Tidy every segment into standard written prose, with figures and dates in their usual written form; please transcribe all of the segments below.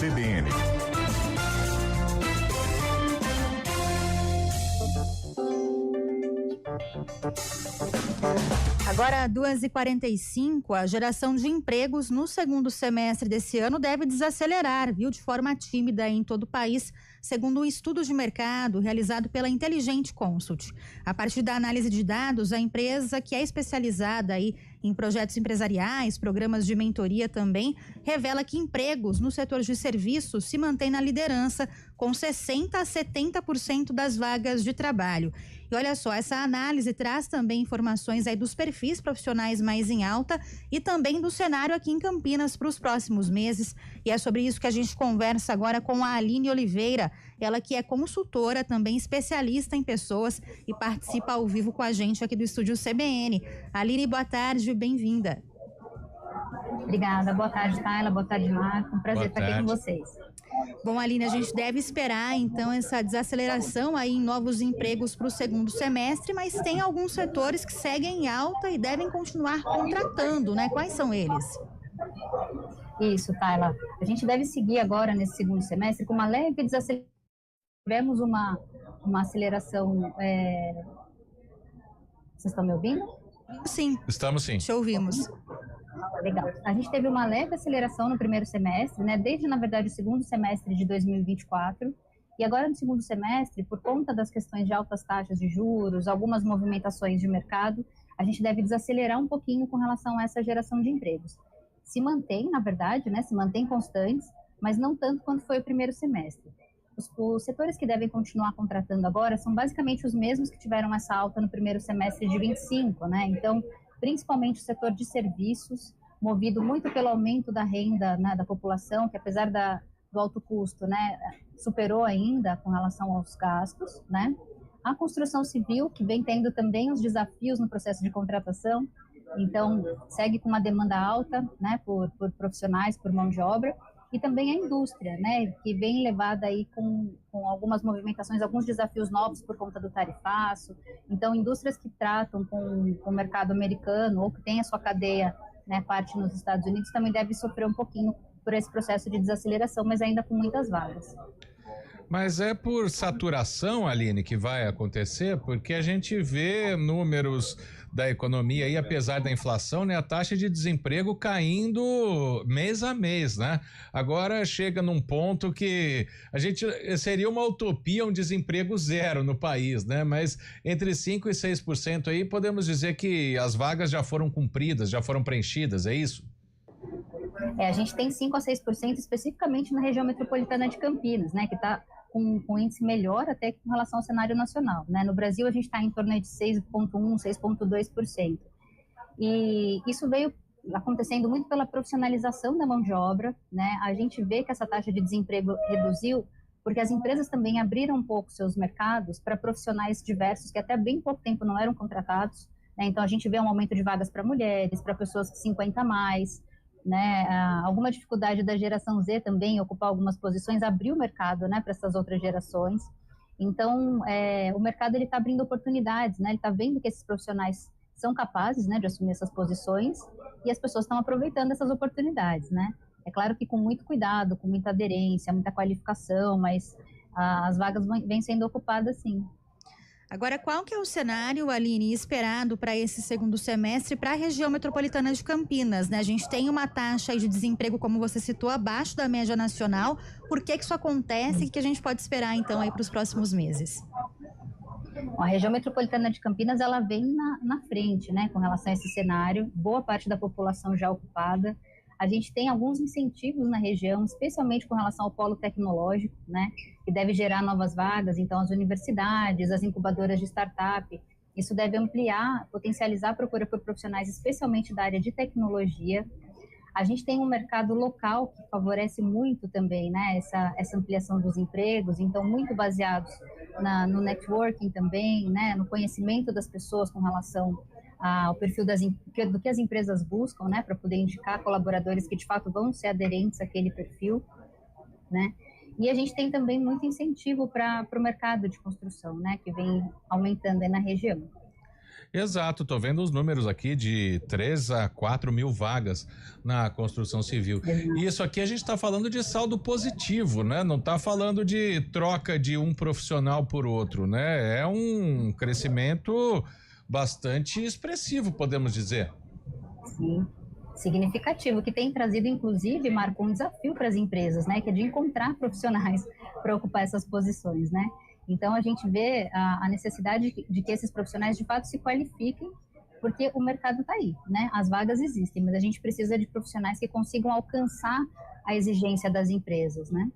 CBN. Agora, 2h45, a geração de empregos no segundo semestre desse ano deve desacelerar, viu, de forma tímida em todo o país, segundo um estudo de mercado realizado pela Intelligent Consult. A partir da análise de dados, a empresa, que é especializada aí em projetos empresariais, programas de mentoria também, revela que empregos no setor de serviços se mantém na liderança, com 60% a 70% das vagas de trabalho. E olha só, essa análise traz também informações aí dos perfis profissionais mais em alta e também do cenário aqui em Campinas para os próximos meses. E é sobre isso que a gente conversa agora com a Aline Oliveira, ela que é consultora, também especialista em pessoas e participa ao vivo com a gente aqui do estúdio CBN. Aline, boa tarde, bem-vinda. Obrigada, boa tarde, Tayla, boa tarde, Marco, um prazer estar aqui com vocês. Bom, Aline, a gente deve esperar então essa desaceleração aí em novos empregos para o segundo semestre, mas tem alguns setores que seguem em alta e devem continuar contratando, né? Quais são eles? Isso, Tayla. A gente deve seguir agora nesse segundo semestre com uma leve desaceleração. Tivemos uma aceleração. Vocês estão me ouvindo? Sim. Estamos sim. Te ouvimos. Legal. A gente teve uma leve aceleração no primeiro semestre, né? Desde, na verdade, o segundo semestre de 2024. E agora, no segundo semestre, por conta das questões de altas taxas de juros, algumas movimentações de mercado, a gente deve desacelerar um pouquinho com relação a essa geração de empregos. Se mantém, na verdade, né? Se mantém constantes, mas não tanto quanto foi o primeiro semestre. Os setores que devem continuar contratando agora são basicamente os mesmos que tiveram essa alta no primeiro semestre de 25, né? Então, principalmente o setor de serviços, movido muito pelo aumento da renda, né, da população, que apesar do alto custo, né, superou ainda com relação aos gastos, né? A construção civil, que vem tendo também os desafios no processo de contratação, então segue com uma demanda alta, né, por profissionais, por mão de obra, e também a indústria, né, que vem levada aí com algumas movimentações, alguns desafios novos por conta do tarifaço. Então, indústrias que tratam com o mercado americano ou que tem a sua cadeia, né, parte nos Estados Unidos, também deve sofrer um pouquinho por esse processo de desaceleração, mas ainda com muitas vagas. Mas é por saturação, Aline, que vai acontecer, porque a gente vê números da economia e apesar da inflação, né, a taxa de desemprego caindo mês a mês, né? Agora chega num ponto que seria uma utopia um desemprego zero no país, né? Mas entre 5% e 6% aí podemos dizer que as vagas já foram cumpridas, já foram preenchidas, é isso? A gente tem 5% a 6% especificamente na região metropolitana de Campinas, né, que está com índice melhor até com relação ao cenário nacional, né? No Brasil a gente está em torno de 6,1%, 6,2%. E isso veio acontecendo muito pela profissionalização da mão de obra, né? A gente vê que essa taxa de desemprego reduziu porque as empresas também abriram um pouco seus mercados para profissionais diversos que até bem pouco tempo não eram contratados, né? Então a gente vê um aumento de vagas para mulheres, para pessoas que 50 a mais, né, alguma dificuldade da geração Z também ocupar algumas posições, abrir o mercado, né, para essas outras gerações. Então, o mercado ele está abrindo oportunidades, né, ele está vendo que esses profissionais são capazes, né, de assumir essas posições e as pessoas estão aproveitando essas oportunidades, né. É claro que com muito cuidado, com muita aderência, muita qualificação, mas as vagas vêm sendo ocupadas sim. Agora, qual que é o cenário, Aline, esperado para esse segundo semestre para a região metropolitana de Campinas, né? A gente tem uma taxa de desemprego, como você citou, abaixo da média nacional. Por que isso acontece e o que a gente pode esperar, então, aí para os próximos meses? A região metropolitana de Campinas, ela vem na frente, né, com relação a esse cenário. Boa parte da população já ocupada. A gente tem alguns incentivos na região, especialmente com relação ao polo tecnológico, né, que deve gerar novas vagas, então as universidades, as incubadoras de startup, isso deve ampliar, potencializar a procura por profissionais, especialmente da área de tecnologia. A gente tem um mercado local que favorece muito também, né, essa ampliação dos empregos, então muito baseados no networking também, né, no conhecimento das pessoas com relação ao perfil do que as empresas buscam, né, para poder indicar colaboradores que de fato vão ser aderentes àquele perfil, né. E a gente tem também muito incentivo para o mercado de construção, né, que vem aumentando aí na região. Exato, estou vendo os números aqui de 3 a 4 mil vagas na construção civil. E isso aqui a gente está falando de saldo positivo, né? Não está falando de troca de um profissional por outro, né? É um crescimento bastante expressivo, podemos dizer. Sim, significativo, que tem trazido, inclusive, Marco, um desafio para as empresas, né? Que é de encontrar profissionais para ocupar essas posições, né? Então, a gente vê a necessidade de que esses profissionais, de fato, se qualifiquem, porque o mercado está aí, né? As vagas existem, mas a gente precisa de profissionais que consigam alcançar a exigência das empresas, né?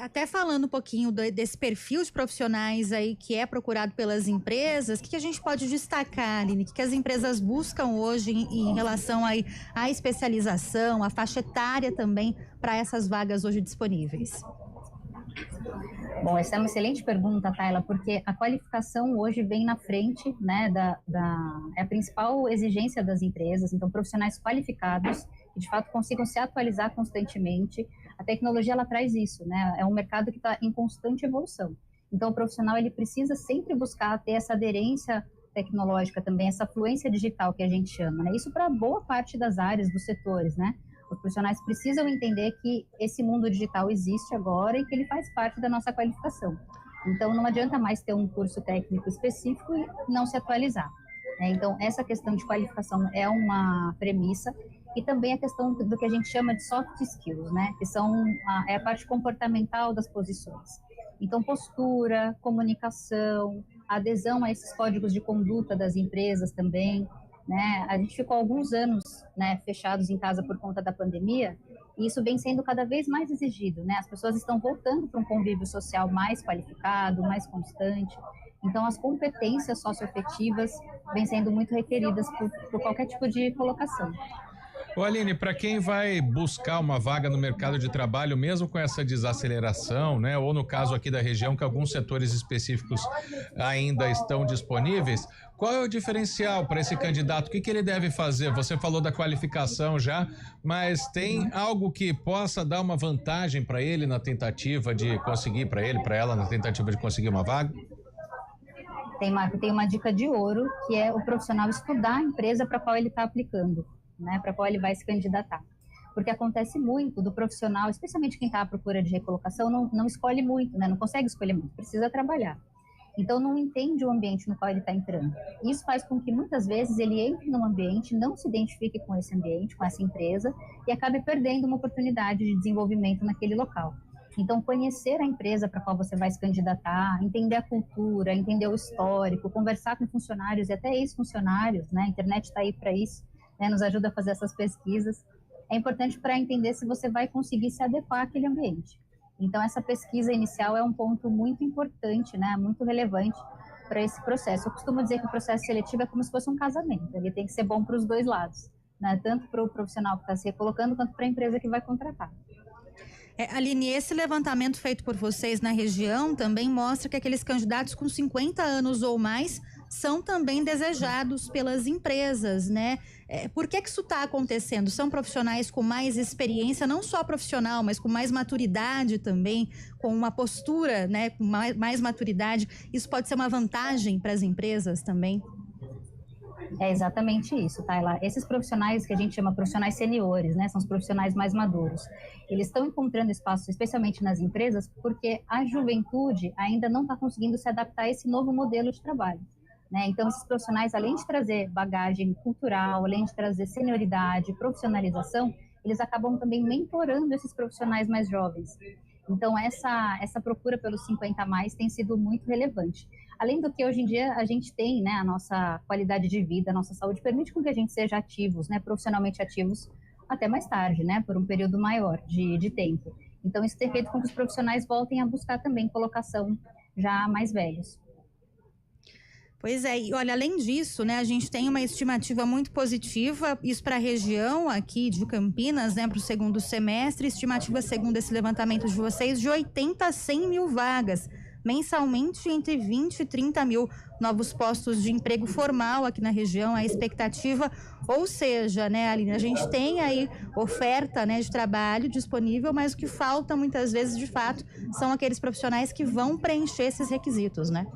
Até falando um pouquinho desse perfil de profissionais aí que é procurado pelas empresas, o que a gente pode destacar, Aline? O que as empresas buscam hoje em relação aí à especialização, à faixa etária também, para essas vagas hoje disponíveis? Bom, essa é uma excelente pergunta, Tayla, porque a qualificação hoje vem na frente, né, é a principal exigência das empresas. Então, profissionais qualificados que, de fato, consigam se atualizar constantemente. A tecnologia, ela traz isso, né? É um mercado que está em constante evolução. Então, o profissional, ele precisa sempre buscar ter essa aderência tecnológica também, essa fluência digital que a gente chama, né? Isso para boa parte das áreas, dos setores, né? Os profissionais precisam entender que esse mundo digital existe agora e que ele faz parte da nossa qualificação. Então, não adianta mais ter um curso técnico específico e não se atualizar, né? Então, essa questão de qualificação é uma premissa, e também a questão do que a gente chama de soft skills, né? Que é a parte comportamental das posições. Então, postura, comunicação, adesão a esses códigos de conduta das empresas também, né? A gente ficou alguns anos, né, fechados em casa por conta da pandemia, e isso vem sendo cada vez mais exigido, né? As pessoas estão voltando para um convívio social mais qualificado, mais constante. Então, as competências socioafetivas vêm sendo muito requeridas por qualquer tipo de colocação. Ô Aline, para quem vai buscar uma vaga no mercado de trabalho, mesmo com essa desaceleração, né, ou no caso aqui da região, que alguns setores específicos ainda estão disponíveis, qual é o diferencial para esse candidato? O que ele deve fazer? Você falou da qualificação já, mas tem algo que possa dar uma vantagem para ele na tentativa de conseguir, para ela, na tentativa de conseguir uma vaga? Tem, Marco, tem uma dica de ouro, que é o profissional estudar a empresa para a qual ele está aplicando, né, para qual ele vai se candidatar. Porque acontece muito do profissional, especialmente quem está à procura de recolocação, não escolhe muito, né, não consegue escolher muito, precisa trabalhar. Então, não entende o ambiente no qual ele está entrando. Isso faz com que, muitas vezes, ele entre num ambiente, não se identifique com esse ambiente, com essa empresa, e acabe perdendo uma oportunidade de desenvolvimento naquele local. Então, conhecer a empresa para a qual você vai se candidatar, entender a cultura, entender o histórico, conversar com funcionários e até ex-funcionários, né, a internet está aí para isso, né, nos ajuda a fazer essas pesquisas, é importante para entender se você vai conseguir se adequar àquele ambiente. Então, essa pesquisa inicial é um ponto muito importante, né, muito relevante para esse processo. Eu costumo dizer que o processo seletivo é como se fosse um casamento, ele tem que ser bom para os dois lados, né, tanto para o profissional que está se recolocando, quanto para a empresa que vai contratar. Aline, esse levantamento feito por vocês na região também mostra que aqueles candidatos com 50 anos ou mais são também desejados pelas empresas, né? Por que isso está acontecendo? São profissionais com mais experiência, não só profissional, mas com mais maturidade também, com uma postura, né, com mais maturidade. Isso pode ser uma vantagem para as empresas também? É exatamente isso, Tayla. Esses profissionais que a gente chama profissionais seniores, né, são os profissionais mais maduros. Eles estão encontrando espaço, especialmente nas empresas, porque a juventude ainda não está conseguindo se adaptar a esse novo modelo de trabalho, né? Então, esses profissionais, além de trazer bagagem cultural, além de trazer senioridade, profissionalização, eles acabam também mentorando esses profissionais mais jovens. Então, essa procura pelos 50 a mais tem sido muito relevante. Além do que, hoje em dia, a gente tem, né, a nossa qualidade de vida, a nossa saúde permite com que a gente seja ativos, né, profissionalmente ativos, até mais tarde, né, por um período maior de tempo. Então, isso tem feito com que os profissionais voltem a buscar também colocação já mais velhos. Pois é, e olha, além disso, né, a gente tem uma estimativa muito positiva, isso para a região aqui de Campinas, né, para o segundo semestre, estimativa segundo esse levantamento de vocês, de 80 a 100 mil vagas, mensalmente entre 20 e 30 mil novos postos de emprego formal aqui na região, a expectativa, ou seja, né, Aline, a gente tem aí oferta, né, de trabalho disponível, mas o que falta muitas vezes, de fato, são aqueles profissionais que vão preencher esses requisitos, né?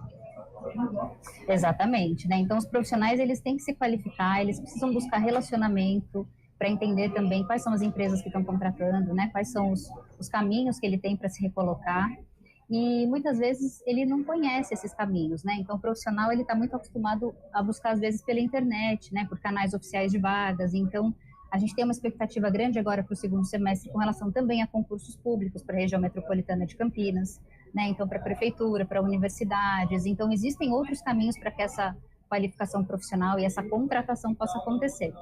Exatamente, né? Então, os profissionais, eles têm que se qualificar, eles precisam buscar relacionamento para entender também quais são as empresas que estão contratando, né? Quais são os caminhos que ele tem para se recolocar. E muitas vezes ele não conhece esses caminhos, né? Então, o profissional, ele está muito acostumado a buscar, às vezes, pela internet, né? Por canais oficiais de vagas. Então, a gente tem uma expectativa grande agora para o segundo semestre com relação também a concursos públicos para a região metropolitana de Campinas, né? Então, para a prefeitura, para universidades. Então, existem outros caminhos para que essa qualificação profissional e essa contratação possa acontecer.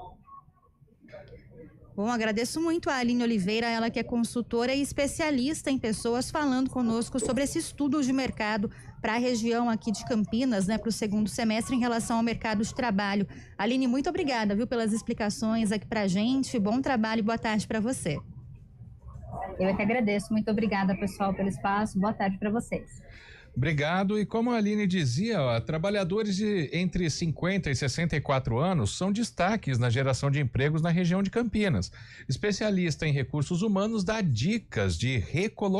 Bom, agradeço muito a Aline Oliveira, ela que é consultora e especialista em pessoas, falando conosco sobre esse estudo de mercado para a região aqui de Campinas, né, para o segundo semestre em relação ao mercado de trabalho. Aline, muito obrigada, viu, pelas explicações aqui para a gente. Bom trabalho e boa tarde para você. Eu é que agradeço. Muito obrigada, pessoal, pelo espaço. Boa tarde para vocês. Obrigado. E como a Aline dizia, trabalhadores de entre 50 e 64 anos são destaques na geração de empregos na região de Campinas. Especialista em recursos humanos dá dicas de recolocação